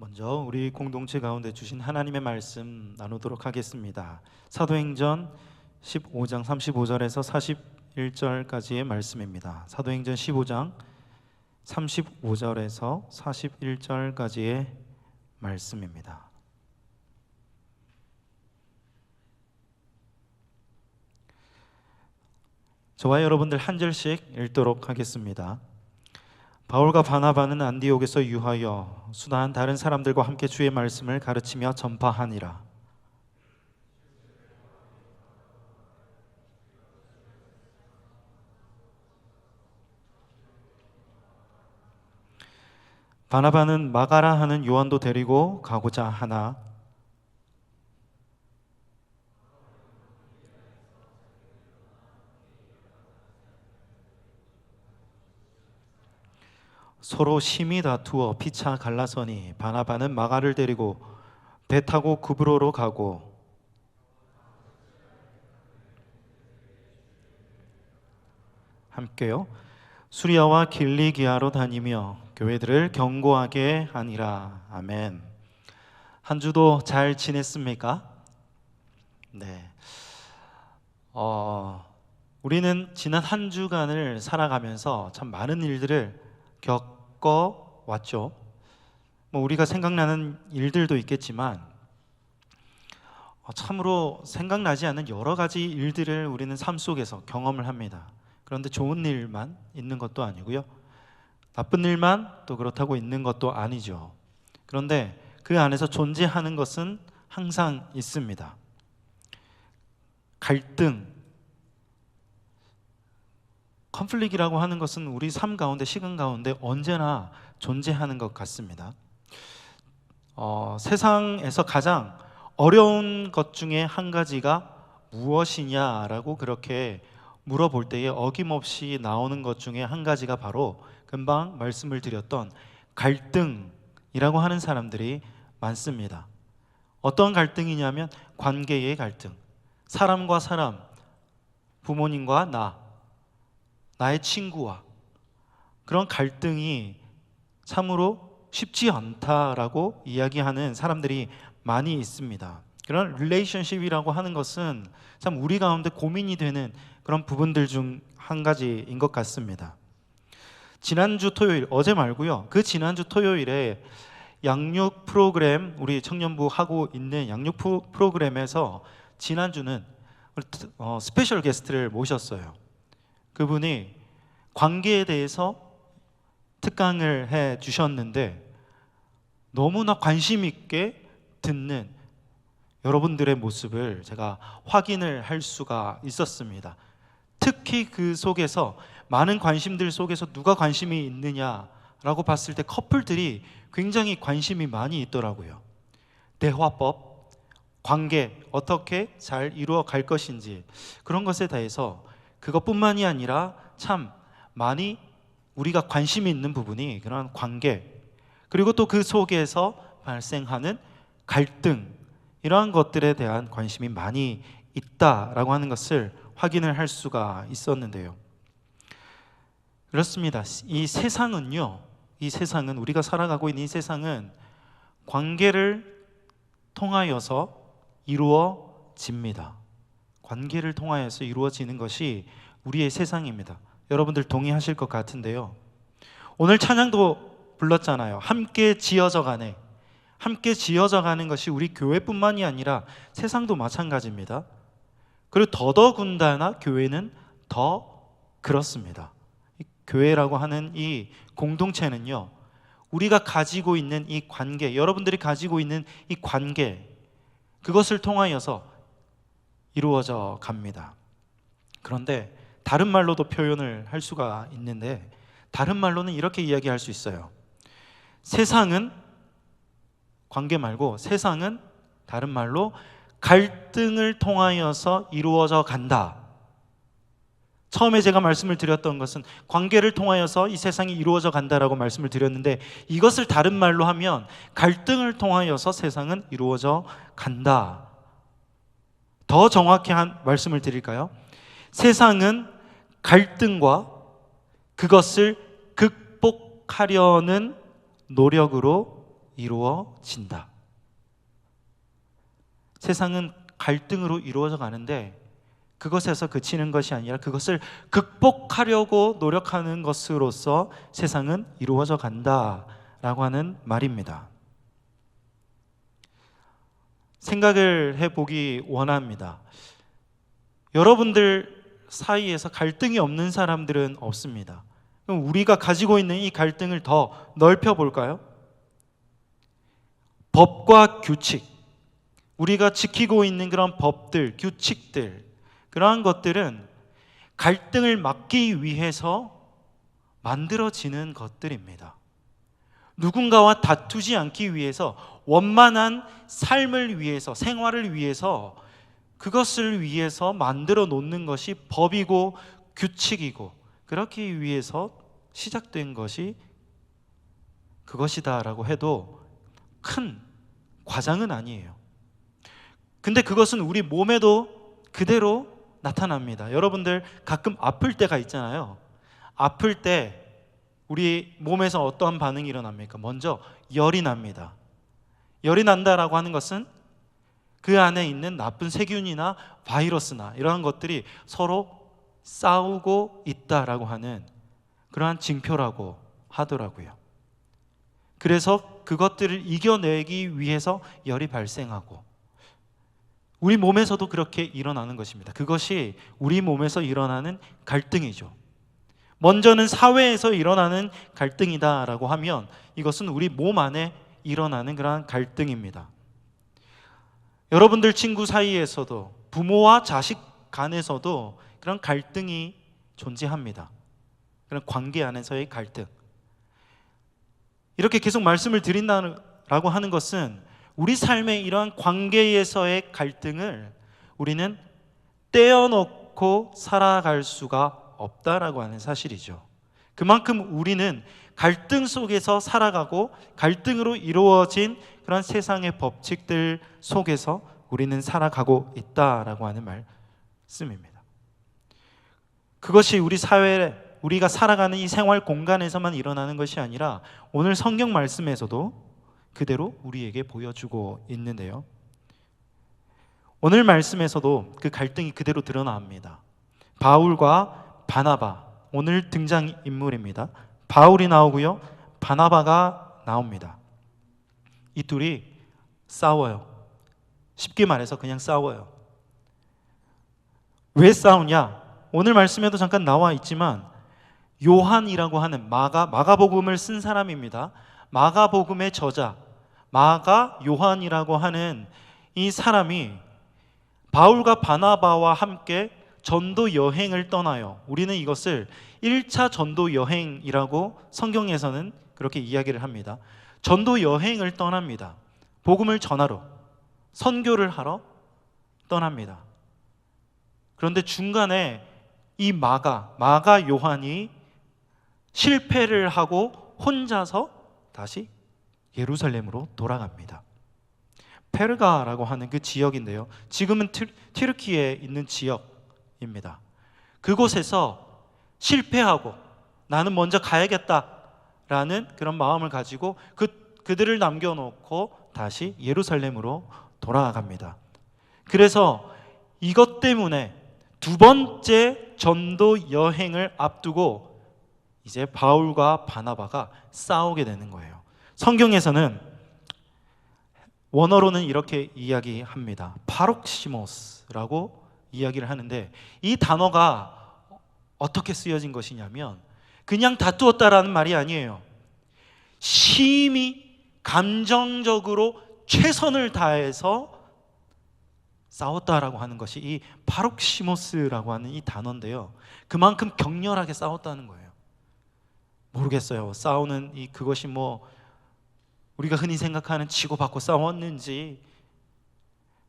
먼저 우리 공동체 가운데 주신 하나님의 말씀 나누도록 하겠습니다. 사도행전 15장 35절에서 41절까지의 말씀입니다. 사도행전 15장 35절에서 41절까지의 말씀입니다. 저와 여러분들 한 절씩 읽도록 하겠습니다. 바울과 바나바는 안디옥에서 유하여 수다한 다른 사람들과 함께 주의 말씀을 가르치며 전파하니라. 바나바는 마가라 하는 요한도 데리고 가고자 하나 서로 심히 다투어 피차 갈라서니 바나바는 마가를 데리고 배 타고 구브로로 가고 함께요 수리아와 길리기아로 다니며 교회들을 경고하게 하니라. 아멘. 한 주도 잘 지냈습니까? 네. 우리는 지난 한 주간을 살아가면서 참 많은 일들을 겪어왔죠. 우리가 생각나는 일들도 있겠지만 참으로 생각나지 않는 여러 가지 일들을 우리는 삶 속에서 경험을 합니다. 그런데 좋은 일만 있는 것도 아니고요, 나쁜 일만 또 그렇다고 있는 것도 아니죠. 그런데 그 안에서 존재하는 것은 항상 있습니다. 갈등, 컨플릭이라고 하는 것은 우리 삶 가운데, 시간 가운데 언제나 존재하는 것 같습니다. 세상에서 가장 어려운 것 중에 한 가지가 무엇이냐라고 그렇게 물어볼 때에 어김없이 나오는 것 중에 한 가지가 바로 금방 말씀을 드렸던 갈등이라고 하는 사람들이 많습니다. 어떤 갈등이냐면 관계의 갈등, 사람과 사람, 부모님과 나의 친구와, 그런 갈등이 참으로 쉽지 않다라고 이야기하는 사람들이 많이 있습니다. 그런 릴레이션십이라고 하는 것은 참 우리 가운데 고민이 되는 그런 부분들 중 한 가지인 것 같습니다. 지난주 토요일, 어제 말고요, 그 지난주 토요일에 양육 프로그램, 우리 청년부 하고 있는 양육 프로그램에서 지난주는 스페셜 게스트를 모셨어요. 그분이 관계에 대해서 특강을 해 주셨는데 너무나 관심 있게 듣는 여러분들의 모습을 제가 확인을 할 수가 있었습니다. 특히 그 속에서, 많은 관심들 속에서 누가 관심이 있느냐라고 봤을 때 커플들이 굉장히 관심이 많이 있더라고요. 대화법, 관계 어떻게 잘 이루어 갈 것인지, 그런 것에 대해서, 그것뿐만이 아니라 참 많이 우리가 관심이 있는 부분이 그런 관계, 그리고 또 그 속에서 발생하는 갈등, 이러한 것들에 대한 관심이 많이 있다라고 하는 것을 확인을 할 수가 있었는데요. 그렇습니다. 이 세상은, 우리가 살아가고 있는 이 세상은 관계를 통하여서 이루어집니다. 관계를 통하여서 이루어지는 것이 우리의 세상입니다. 여러분들 동의하실 것 같은데요, 오늘 찬양도 불렀잖아요. 함께 지어져 가네. 함께 지어져 가는 것이 우리 교회뿐만이 아니라 세상도 마찬가지입니다. 그리고 더더군다나 교회는 더 그렇습니다. 교회라고 하는 이 공동체는요, 우리가 가지고 있는 이 관계, 여러분들이 가지고 있는 이 관계, 그것을 통하여서 이루어져 갑니다. 그런데 다른 말로도 표현을 할 수가 있는데, 다른 말로는 이렇게 이야기할 수 있어요. 세상은, 관계 말고 세상은 다른 말로 갈등을 통하여서 이루어져 간다. 처음에 제가 말씀을 드렸던 것은 관계를 통하여서 이 세상이 이루어져 간다라고 말씀을 드렸는데, 이것을 다른 말로 하면 갈등을 통하여서 세상은 이루어져 간다. 더 정확히 한 말씀을 드릴까요? 세상은 갈등과 그것을 극복하려는 노력으로 이루어진다. 세상은 갈등으로 이루어져 가는데 그것에서 그치는 것이 아니라 그것을 극복하려고 노력하는 것으로서 세상은 이루어져 간다라고 하는 말입니다. 생각을 해보기 원합니다. 여러분들 사이에서 갈등이 없는 사람들은 없습니다. 그럼 우리가 가지고 있는 이 갈등을 더 넓혀 볼까요? 법과 규칙, 우리가 지키고 있는 그런 법들, 규칙들, 그러한 것들은 갈등을 막기 위해서 만들어지는 것들입니다. 누군가와 다투지 않기 위해서, 원만한 삶을 위해서, 생활을 위해서, 그것을 위해서 만들어 놓는 것이 법이고 규칙이고, 그렇기 위해서 시작된 것이 그것이다라고 해도 큰 과장은 아니에요. 근데 그것은 우리 몸에도 그대로 나타납니다. 여러분들 가끔 아플 때가 있잖아요. 아플 때 우리 몸에서 어떠한 반응이 일어납니까? 먼저 열이 납니다. 열이 난다라고 하는 것은 그 안에 있는 나쁜 세균이나 바이러스나 이러한 것들이 서로 싸우고 있다라고 하는 그러한 징표라고 하더라고요. 그래서 그것들을 이겨내기 위해서 열이 발생하고, 우리 몸에서도 그렇게 일어나는 것입니다. 그것이 우리 몸에서 일어나는 갈등이죠. 먼저는 사회에서 일어나는 갈등이다라고 하면 이것은 우리 몸 안에 일어나는 그러한 갈등입니다. 여러분들 친구 사이에서도, 부모와 자식 간에서도 그런 갈등이 존재합니다. 그런 관계 안에서의 갈등. 이렇게 계속 말씀을 드린다라고 하는 것은 우리 삶의 이러한 관계에서의 갈등을 우리는 떼어놓고 살아갈 수가 없다라고 하는 사실이죠. 그만큼 우리는 갈등 속에서 살아가고 갈등으로 이루어진 그런 세상의 법칙들 속에서 우리는 살아가고 있다라고 하는 말씀입니다. 그것이 우리 사회에, 우리가 살아가는 이 생활 공간에서만 일어나는 것이 아니라 오늘 성경 말씀에서도 그대로 우리에게 보여주고 있는데요. 오늘 말씀에서도 그 갈등이 그대로 드러납니다. 바울과 바나바, 오늘 등장인물입니다. 바울이 나오고요, 바나바가 나옵니다. 이 둘이 싸워요. 쉽게 말해서 그냥 싸워요. 왜 싸우냐? 오늘 말씀에도 잠깐 나와 있지만 요한이라고 하는 마가복음을 쓴 사람입니다. 마가복음의 저자 마가 요한이라고 하는 이 사람이 바울과 바나바와 함께 전도 여행을 떠나요. 우리는 이것을 1차 전도 여행이라고 성경에서는 그렇게 이야기를 합니다. 전도 여행을 떠납니다. 복음을 전하러, 선교를 하러 떠납니다. 그런데 중간에 이 마가 요한이 실패를 하고 혼자서 다시 예루살렘으로 돌아갑니다. 페르가라고 하는 그 지역인데요, 지금은 튀르키예에 있는 지역입니다. 그곳에서 실패하고 나는 먼저 가야겠다라는 그런 마음을 가지고 그들을 남겨놓고 다시 예루살렘으로 돌아갑니다. 그래서 이것 때문에 두 번째 전도 여행을 앞두고 이제 바울과 바나바가 싸우게 되는 거예요. 성경에서는 원어로는 이렇게 이야기합니다. 파록시모스라고 이야기를 하는데, 이 단어가 어떻게 쓰여진 것이냐면 그냥 다투었다라는 말이 아니에요. 심히 감정적으로 최선을 다해서 싸웠다라고 하는 것이 이 파록시모스라고 하는 이 단어인데요, 그만큼 격렬하게 싸웠다는 거예요. 모르겠어요. 싸우는 그것이 우리가 흔히 생각하는 치고받고 싸웠는지,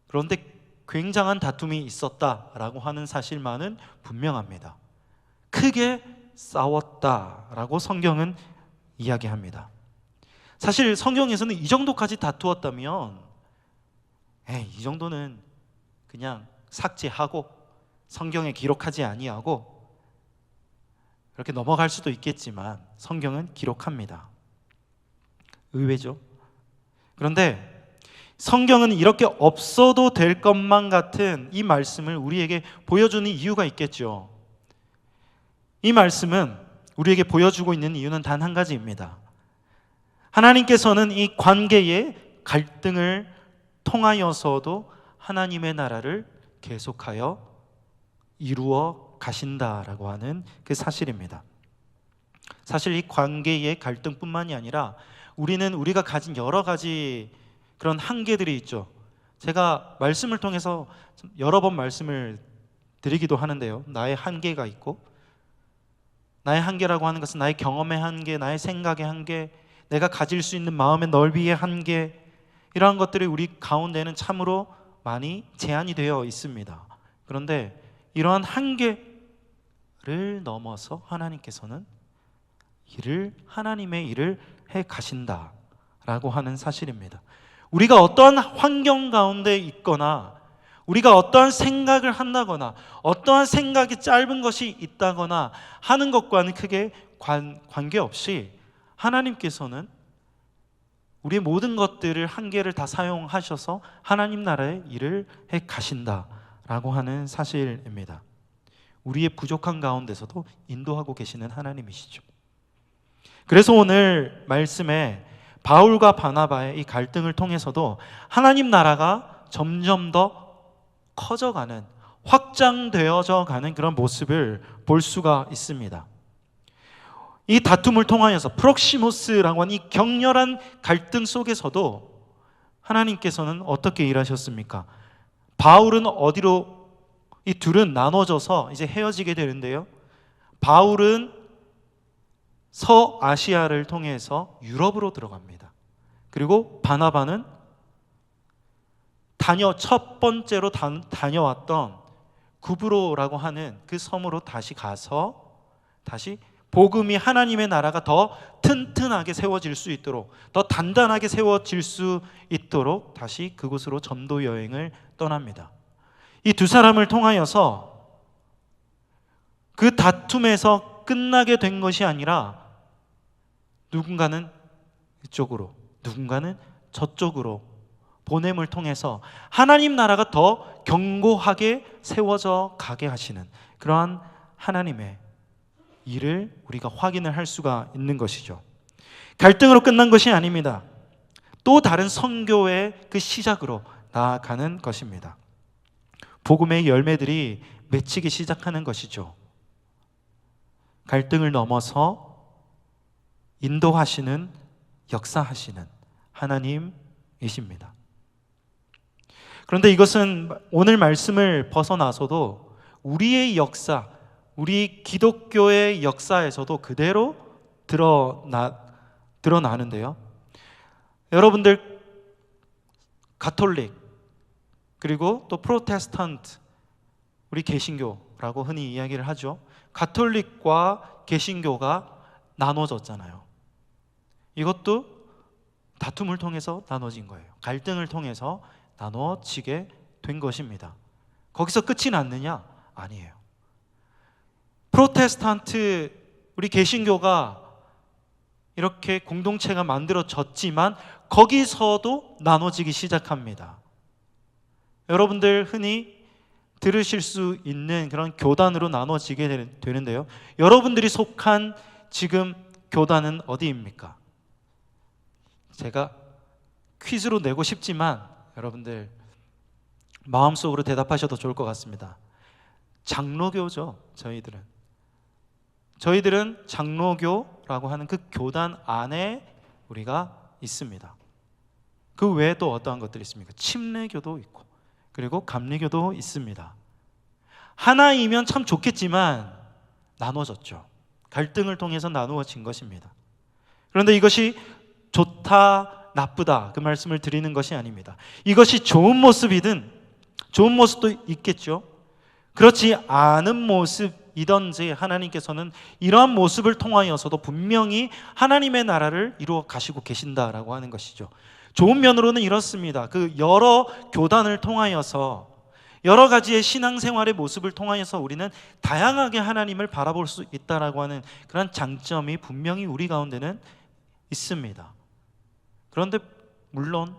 그런데 굉장한 다툼이 있었다라고 하는 사실만은 분명합니다. 크게 싸웠다라고 성경은 이야기합니다. 사실 성경에서는 이 정도까지 다투었다면 이 정도는 그냥 삭제하고 성경에 기록하지 아니하고 그렇게 넘어갈 수도 있겠지만 성경은 기록합니다. 의외죠. 그런데 성경은 이렇게 없어도 될 것만 같은 이 말씀을 우리에게 보여주는 이유가 있겠죠. 이 말씀은 우리에게 보여주고 있는 이유는 단 한 가지입니다. 하나님께서는 이 관계의 갈등을 통하여서도 하나님의 나라를 계속하여 이루어 가신다라고 하는 그 사실입니다. 사실 이 관계의 갈등뿐만이 아니라 우리는 우리가 가진 여러 가지 그런 한계들이 있죠. 제가 말씀을 통해서 여러 번 말씀을 드리기도 하는데요. 나의 한계가 있고, 나의 한계라고 하는 것은 나의 경험의 한계, 나의 생각의 한계, 내가 가질 수 있는 마음의 넓이의 한계, 이러한 것들이 우리 가운데는 참으로 많이 제한이 되어 있습니다. 그런데 이러한 한계를 넘어서 하나님께서는 하나님의 일을 해 가신다라고 하는 사실입니다. 우리가 어떠한 환경 가운데 있거나, 우리가 어떠한 생각을 한다거나, 어떠한 생각이 짧은 것이 있다거나 하는 것과는 크게 관계없이 하나님께서는 우리의 모든 것들을, 한계를 다 사용하셔서 하나님 나라의 일을 해 가신다라고 하는 사실입니다. 우리의 부족한 가운데서도 인도하고 계시는 하나님이시죠. 그래서 오늘 말씀에 바울과 바나바의 이 갈등을 통해서도 하나님 나라가 점점 더 커져가는, 확장되어져 가는 그런 모습을 볼 수가 있습니다. 이 다툼을 통하여서 프록시모스라고 하는 이 격렬한 갈등 속에서도 하나님께서는 어떻게 일하셨습니까? 바울은 어디로, 이 둘은 나눠져서 이제 헤어지게 되는데요, 바울은 서아시아를 통해서 유럽으로 들어갑니다. 그리고 바나바는 첫 번째로 다녀왔던 구브로라고 하는 그 섬으로 다시 가서 다시 복음이, 하나님의 나라가 더 튼튼하게 세워질 수 있도록, 더 단단하게 세워질 수 있도록 다시 그곳으로 전도 여행을 떠납니다. 이 두 사람을 통하여서 그 다툼에서 끝나게 된 것이 아니라 누군가는 이쪽으로, 누군가는 저쪽으로 보냄을 통해서 하나님 나라가 더 견고하게 세워져 가게 하시는 그러한 하나님의 일을 우리가 확인을 할 수가 있는 것이죠. 갈등으로 끝난 것이 아닙니다. 또 다른 선교의 그 시작으로 나아가는 것입니다. 복음의 열매들이 맺히기 시작하는 것이죠. 갈등을 넘어서 인도하시는, 역사하시는 하나님이십니다. 그런데 이것은 오늘 말씀을 벗어나서도 우리의 역사, 우리 기독교의 역사에서도 그대로 드러나는데요. 여러분들 가톨릭, 그리고 또 프로테스탄트, 우리 개신교라고 흔히 이야기를 하죠. 가톨릭과 개신교가 나눠졌잖아요. 이것도 다툼을 통해서 나눠진 거예요. 갈등을 통해서 나눠지게 된 것입니다. 거기서 끝이 났느냐? 아니에요. 프로테스탄트, 우리 개신교가 이렇게 공동체가 만들어졌지만 거기서도 나눠지기 시작합니다. 여러분들 흔히 들으실 수 있는 그런 교단으로 나눠지게 되는데요, 여러분들이 속한 지금 교단은 어디입니까? 제가 퀴즈로 내고 싶지만 여러분들 마음속으로 대답하셔도 좋을 것 같습니다. 장로교죠. 저희들은 장로교라고 하는 그 교단 안에 우리가 있습니다. 그 외에 또 어떠한 것들이 있습니까? 침례교도 있고, 그리고 감리교도 있습니다. 하나이면 참 좋겠지만 나눠졌죠. 갈등을 통해서 나누어진 것입니다. 그런데 이것이 좋다, 나쁘다, 그 말씀을 드리는 것이 아닙니다. 이것이 좋은 모습이든, 좋은 모습도 있겠죠. 그렇지 않은 모습이든지 하나님께서는 이러한 모습을 통하여서도 분명히 하나님의 나라를 이루어 가시고 계신다라고 하는 것이죠. 좋은 면으로는 이렇습니다. 그 여러 교단을 통하여서, 여러 가지의 신앙생활의 모습을 통하여서 우리는 다양하게 하나님을 바라볼 수 있다라고 하는 그런 장점이 분명히 우리 가운데는 있습니다. 그런데 물론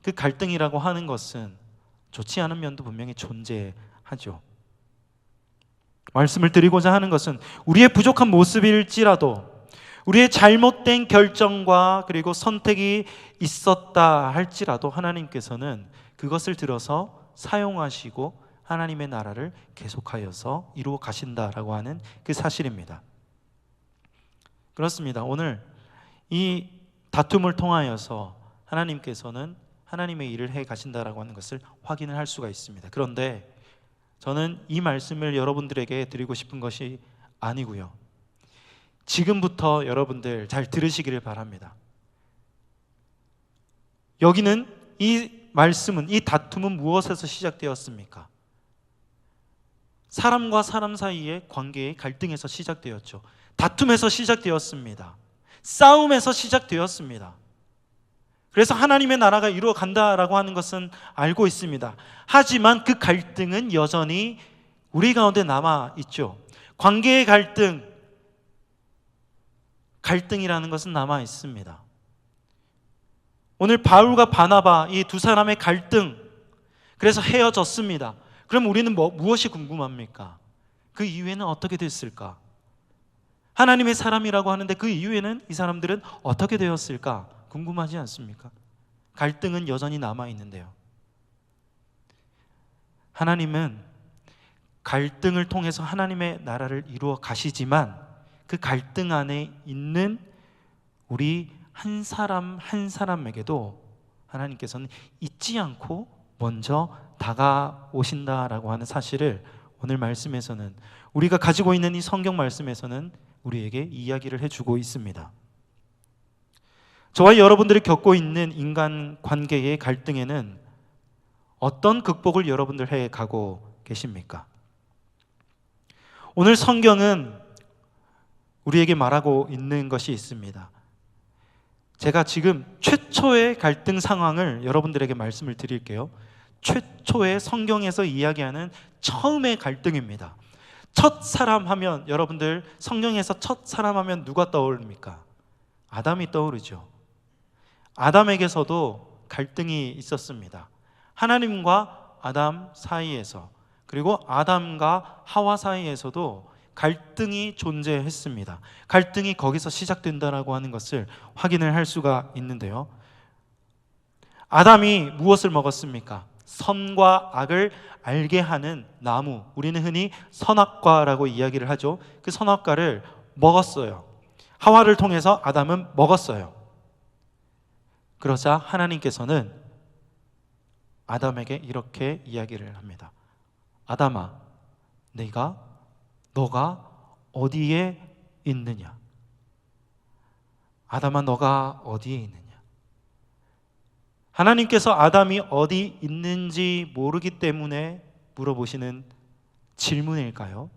그 갈등이라고 하는 것은 좋지 않은 면도 분명히 존재하죠. 말씀을 드리고자 하는 것은 우리의 부족한 모습일지라도 우리의 잘못된 결정과 그리고 선택이 있었다 할지라도 하나님께서는 그것을 들어서 사용하시고 하나님의 나라를 계속하여서 이루어 가신다라고 하는 그 사실입니다. 그렇습니다. 오늘 이 다툼을 통하여서 하나님께서는 하나님의 일을 해 가신다라고 하는 것을 확인을 할 수가 있습니다. 그런데 저는 이 말씀을 여러분들에게 드리고 싶은 것이 아니고요. 지금부터 여러분들 잘 들으시기를 바랍니다. 여기는 이 말씀은, 이 다툼은 무엇에서 시작되었습니까? 사람과 사람 사이의 관계의 갈등에서 시작되었죠. 다툼에서 시작되었습니다. 싸움에서 시작되었습니다. 그래서 하나님의 나라가 이루어 간다라고 하는 것은 알고 있습니다. 하지만 그 갈등은 여전히 우리 가운데 남아 있죠. 관계의 갈등이라는 것은 남아 있습니다. 오늘 바울과 바나바 이 두 사람의 갈등, 그래서 헤어졌습니다. 그럼 우리는 무엇이 궁금합니까? 그 이후에는 어떻게 됐을까? 하나님의 사람이라고 하는데 그 이후에는 이 사람들은 어떻게 되었을까? 궁금하지 않습니까? 갈등은 여전히 남아 있는데요. 하나님은 갈등을 통해서 하나님의 나라를 이루어 가시지만 그 갈등 안에 있는 우리 한 사람 한 사람에게도 하나님께서는 잊지 않고 먼저 다가오신다라고 하는 사실을 오늘 말씀에서는, 우리가 가지고 있는 이 성경 말씀에서는 우리에게 이야기를 해주고 있습니다. 저와 여러분들이 겪고 있는 인간 관계의 갈등에는 어떤 극복을 여러분들 해 가고 계십니까? 오늘 성경은 우리에게 말하고 있는 것이 있습니다. 제가 지금 최초의 갈등 상황을 여러분들에게 말씀을 드릴게요. 최초의 성경에서 이야기하는 처음의 갈등입니다. 첫 사람 하면, 여러분들 성경에서 첫 사람 하면 누가 떠오릅니까? 아담이 떠오르죠. 아담에게서도 갈등이 있었습니다. 하나님과 아담 사이에서, 그리고 아담과 하와 사이에서도 갈등이 존재했습니다. 갈등이 거기서 시작된다라고 하는 것을 확인을 할 수가 있는데요. 아담이 무엇을 먹었습니까? 선과 악을 알게 하는 나무, 우리는 흔히 선악과라고 이야기를 하죠. 그 선악과를 먹었어요. 하와를 통해서 아담은 먹었어요. 그러자 하나님께서는 아담에게 이렇게 이야기를 합니다. 아담아, 너가 어디에 있느냐? 아담아, 너가 어디에 있느냐? 하나님께서 아담이 어디 있는지 모르기 때문에 물어보시는 질문일까요?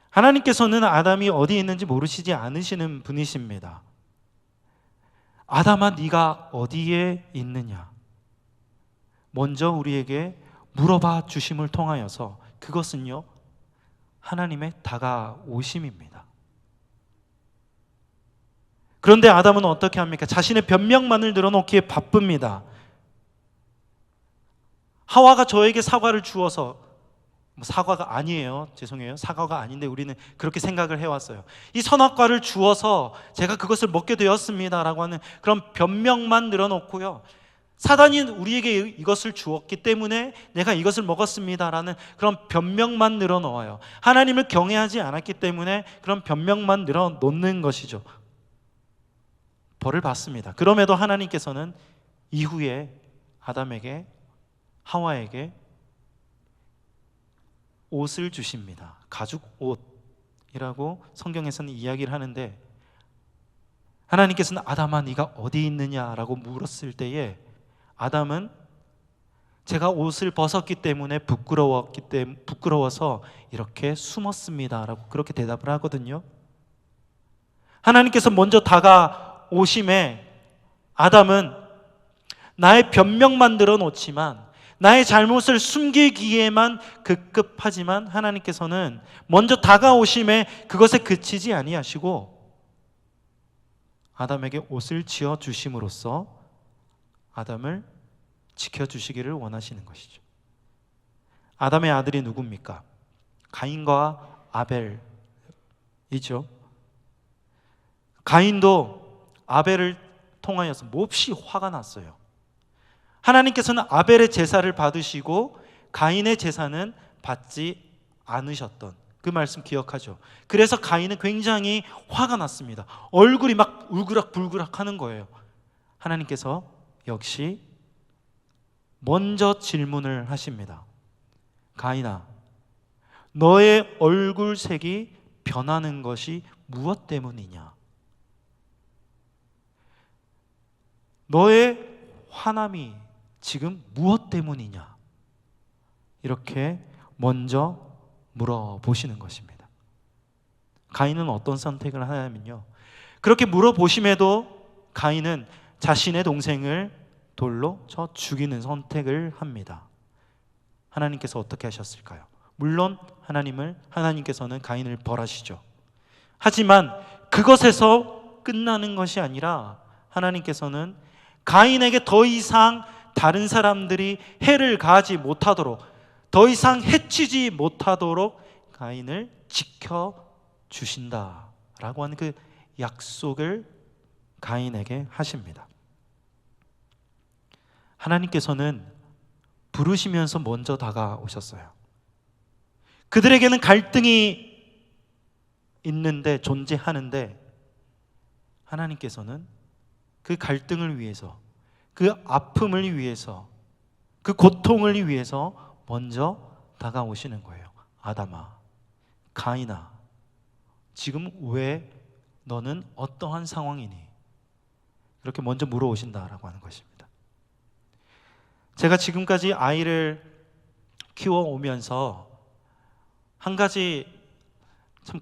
하나님께서는 아담이 어디 있는지 모르시지 않으시는 분이십니다. 아담아, 네가 어디에 있느냐? 먼저 우리에게 물어봐 주심을 통하여서 그것은요, 하나님의 다가오심입니다. 그런데 아담은 어떻게 합니까? 자신의 변명만을 늘어놓기에 바쁩니다. 하와가 저에게 사과를 주어서, 사과가 아니에요. 죄송해요. 사과가 아닌데 우리는 그렇게 생각을 해왔어요. 이 선악과를 주어서 제가 그것을 먹게 되었습니다라고 하는 그런 변명만 늘어놓고요, 사단이 우리에게 이것을 주었기 때문에 내가 이것을 먹었습니다라는 그런 변명만 늘어놓아요. 하나님을 경외하지 않았기 때문에 그런 변명만 늘어놓는 것이죠. 벌을 받습니다. 그럼에도 하나님께서는 이후에 아담에게, 하와에게 옷을 주십니다. 가죽 옷이라고 성경에서는 이야기를 하는데, 하나님께서는 아담아, 네가 어디 있느냐라고 물었을 때에 아담은 제가 옷을 벗었기 때문에 부끄러워서 이렇게 숨었습니다라고 그렇게 대답을 하거든요. 하나님께서 먼저 다가오심에 아담은 나의 변명만 늘어놓지만, 나의 잘못을 숨기기에만 급급하지만, 하나님께서는 먼저 다가오심에 그것에 그치지 아니하시고 아담에게 옷을 지어 주심으로써 아담을 지켜주시기를 원하시는 것이죠. 아담의 아들이 누굽니까? 가인과 아벨이죠. 가인도 아벨을 통하여서 몹시 화가 났어요. 하나님께서는 아벨의 제사를 받으시고 가인의 제사는 받지 않으셨던 그 말씀 기억하죠. 그래서 가인은 굉장히 화가 났습니다. 얼굴이 막 울그락불그락 하는 거예요. 하나님께서 역시 먼저 질문을 하십니다. 가인아, 너의 얼굴색이 변하는 것이 무엇 때문이냐? 너의 화남이 지금 무엇 때문이냐? 이렇게 먼저 물어보시는 것입니다. 가인은 어떤 선택을 하냐면요, 그렇게 물어보심에도 가인은 자신의 동생을 돌로 쳐 죽이는 선택을 합니다. 하나님께서 어떻게 하셨을까요? 물론 하나님께서는 가인을 벌하시죠. 하지만 그것에서 끝나는 것이 아니라 하나님께서는 가인에게 더 이상 다른 사람들이 해를 가하지 못하도록, 더 이상 해치지 못하도록 가인을 지켜주신다라고 하는 그 약속을 가인에게 하십니다. 하나님께서는 부르시면서 먼저 다가오셨어요. 그들에게는 갈등이 있는데, 존재하는데, 하나님께서는 그 갈등을 위해서, 그 아픔을 위해서, 그 고통을 위해서 먼저 다가오시는 거예요. 아담아, 가인아, 지금 왜 너는 어떠한 상황이니? 이렇게 먼저 물어오신다라고 하는 것입니다. 제가 지금까지 아이를 키워오면서 한 가지 참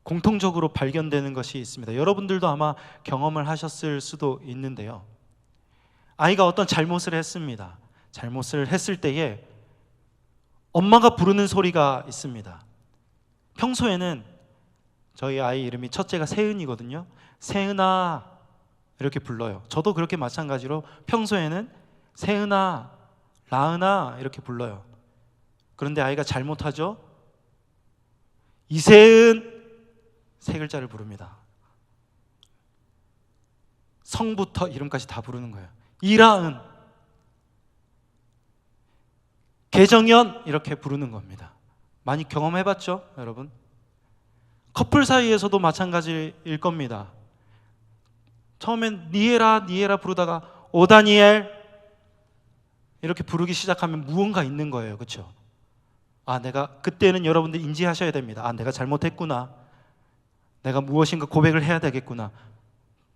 공통적으로 발견되는 것이 있습니다. 여러분들도 아마 경험을 하셨을 수도 있는데요. 아이가 어떤 잘못을 했습니다. 잘못을 했을 때에 엄마가 부르는 소리가 있습니다. 평소에는 저희 아이 이름이 첫째가 세은이거든요. 세은아 이렇게 불러요. 저도 그렇게 마찬가지로 평소에는 세은아, 라은아 이렇게 불러요. 그런데 아이가 잘못하죠. 이세은 세 글자를 부릅니다. 성부터 이름까지 다 부르는 거예요. 이라은, 개정연 이렇게 부르는 겁니다. 많이 경험해봤죠, 여러분? 커플 사이에서도 마찬가지일 겁니다. 처음엔 니에라 부르다가 오다니엘 이렇게 부르기 시작하면 무언가 있는 거예요. 그렇죠? 내가 그때는 여러분들 인지하셔야 됩니다. 내가 잘못했구나. 내가 무엇인가 고백을 해야 되겠구나.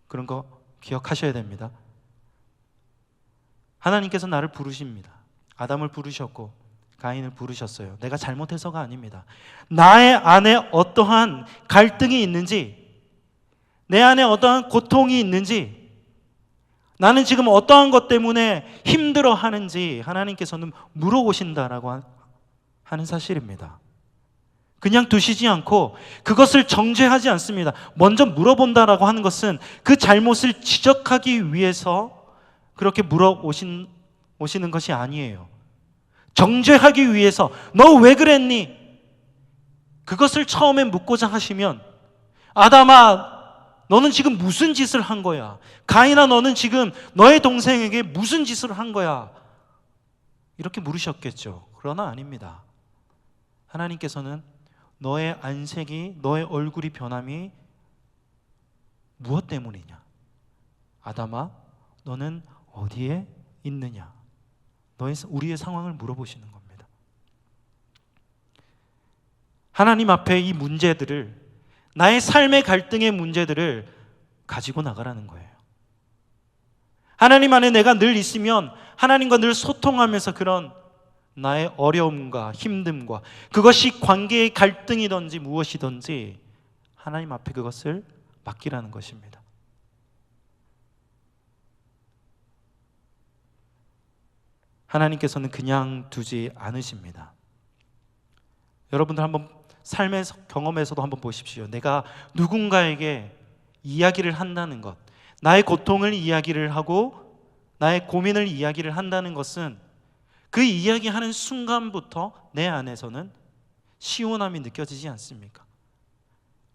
그런 거 기억하셔야 됩니다. 하나님께서 나를 부르십니다. 아담을 부르셨고 가인을 부르셨어요. 내가 잘못해서가 아닙니다. 나의 안에 어떠한 갈등이 있는지, 내 안에 어떠한 고통이 있는지, 나는 지금 어떠한 것 때문에 힘들어 하는지 하나님께서는 물어보신다라고 하는 사실입니다. 그냥 두시지 않고 그것을 정죄하지 않습니다. 먼저 물어본다라고 하는 것은 그 잘못을 지적하기 위해서 그렇게 물어오시는 것이 아니에요. 정죄하기 위해서 너 왜 그랬니? 그것을 처음에 묻고자 하시면 아담아 너는 지금 무슨 짓을 한 거야? 가인아 너는 지금 너의 동생에게 무슨 짓을 한 거야? 이렇게 물으셨겠죠. 그러나 아닙니다. 하나님께서는 너의 안색이, 너의 얼굴이 변함이 무엇 때문이냐? 아담아 너는 어디에 있느냐? 우리의 상황을 물어보시는 겁니다. 하나님 앞에 이 문제들을, 나의 삶의 갈등의 문제들을 가지고 나가라는 거예요. 하나님 안에 내가 늘 있으면 하나님과 늘 소통하면서 그런 나의 어려움과 힘듦과 그것이 관계의 갈등이든지 무엇이든지 하나님 앞에 그것을 맡기라는 것입니다. 하나님께서는 그냥 두지 않으십니다. 여러분들 한번 삶의 경험에서도 한번 보십시오. 내가 누군가에게 이야기를 한다는 것, 나의 고통을 이야기를 하고 나의 고민을 이야기를 한다는 것은 그 이야기하는 순간부터 내 안에서는 시원함이 느껴지지 않습니까?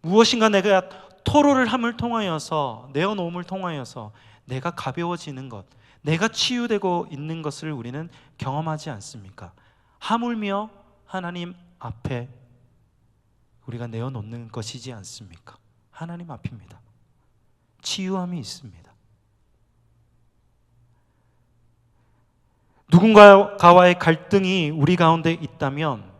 무엇인가 내가 토로를 함을 통하여서, 내어놓음을 통하여서 내가 가벼워지는 것, 내가 치유되고 있는 것을 우리는 경험하지 않습니까? 하물며 하나님 앞에 우리가 내어놓는 것이지 않습니까? 하나님 앞입니다. 치유함이 있습니다. 누군가와의 갈등이 우리 가운데 있다면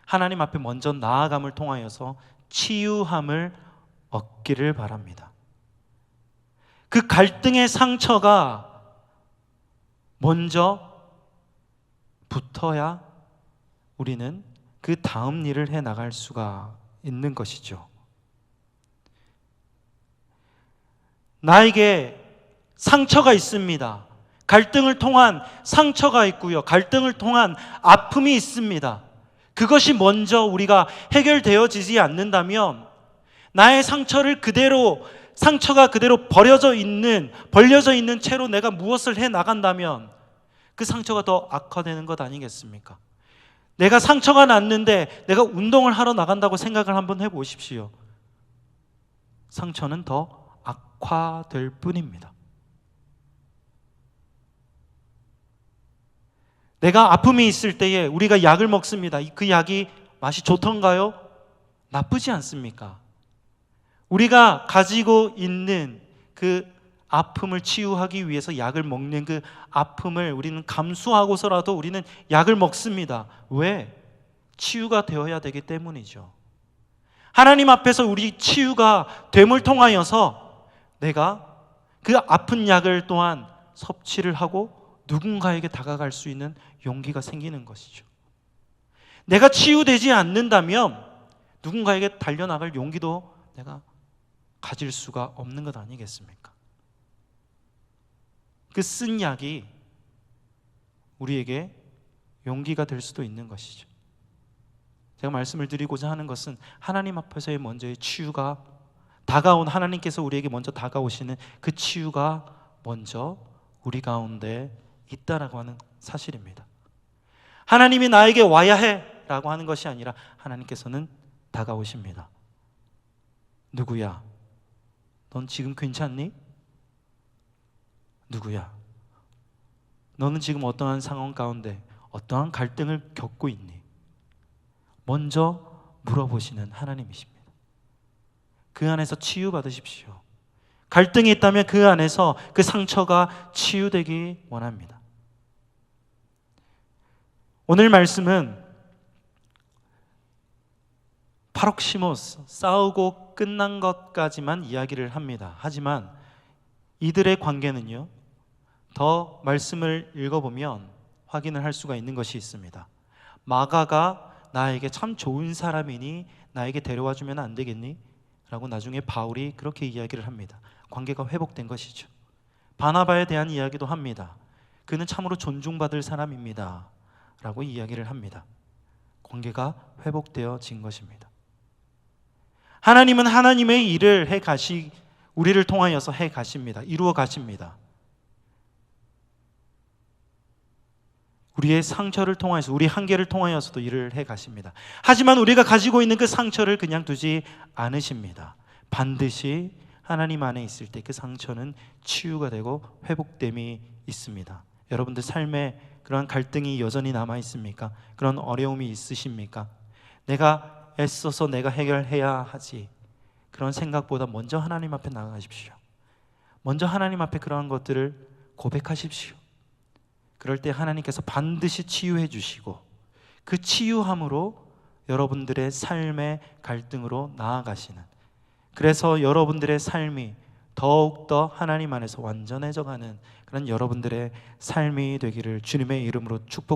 하나님 앞에 먼저 나아감을 통하여서 치유함을 얻기를 바랍니다. 그 갈등의 상처가 먼저 붙어야 우리는 그 다음 일을 해 나갈 수가 있는 것이죠. 나에게 상처가 있습니다. 갈등을 통한 상처가 있고요. 갈등을 통한 아픔이 있습니다. 그것이 먼저 우리가 해결되어지지 않는다면 나의 상처가 그대로 벌려져 있는 채로 내가 무엇을 해 나간다면 그 상처가 더 악화되는 것 아니겠습니까? 내가 상처가 났는데 내가 운동을 하러 나간다고 생각을 한번 해보십시오. 상처는 더 악화될 뿐입니다. 내가 아픔이 있을 때에 우리가 약을 먹습니다. 그 약이 맛이 좋던가요? 나쁘지 않습니까? 우리가 가지고 있는 그 아픔을 치유하기 위해서 약을 먹는 그 아픔을 우리는 감수하고서라도 우리는 약을 먹습니다. 왜? 치유가 되어야 되기 때문이죠. 하나님 앞에서 우리 치유가 됨을 통하여서 내가 그 아픈 약을 또한 섭취를 하고 누군가에게 다가갈 수 있는 용기가 생기는 것이죠. 내가 치유되지 않는다면 누군가에게 달려나갈 용기도 내가 가질 수가 없는 것 아니겠습니까? 그 쓴 약이 우리에게 용기가 될 수도 있는 것이죠. 제가 말씀을 드리고자 하는 것은 하나님 앞에서의 먼저의 치유가 다가온, 하나님께서 우리에게 먼저 다가오시는 그 치유가 먼저 우리 가운데 있다라고 하는 사실입니다. 하나님이 나에게 와야 해 라고 하는 것이 아니라 하나님께서는 다가오십니다. 누구야? 넌 지금 괜찮니? 누구야? 너는 지금 어떠한 상황 가운데 어떠한 갈등을 겪고 있니? 먼저 물어보시는 하나님이십니다. 그 안에서 치유받으십시오. 갈등이 있다면 그 안에서 그 상처가 치유되기 원합니다. 오늘 말씀은 파록시모스, 싸우고 끝난 것까지만 이야기를 합니다. 하지만 이들의 관계는요, 더 말씀을 읽어보면 확인을 할 수가 있는 것이 있습니다. 마가가 나에게 참 좋은 사람이니 나에게 데려와 주면 안 되겠니? 라고 나중에 바울이 그렇게 이야기를 합니다. 관계가 회복된 것이죠. 바나바에 대한 이야기도 합니다. 그는 참으로 존중받을 사람입니다 라고 이야기를 합니다. 관계가 회복되어진 것입니다. 하나님은 하나님의 일을 우리를 통하여서 해 가십니다. 이루어 가십니다. 우리의 상처를 통하여서, 우리 한계를 통하여서도 일을 해 가십니다. 하지만 우리가 가지고 있는 그 상처를 그냥 두지 않으십니다. 반드시 하나님 안에 있을 때 그 상처는 치유가 되고 회복됨이 있습니다. 여러분들 삶에 그런 갈등이 여전히 남아 있습니까? 그런 어려움이 있으십니까? 내가 애써서 내가 해결해야 하지, 그런 생각보다 먼저 하나님 앞에 나아가십시오. 먼저 하나님 앞에 그러한 것들을 고백하십시오. 그럴 때 하나님께서 반드시 치유해 주시고 그 치유함으로 여러분들의 삶의 갈등으로 나아가시는, 그래서 여러분들의 삶이 더욱더 하나님 안에서 완전해져가는 그런 여러분들의 삶이 되기를 주님의 이름으로 축복합니다.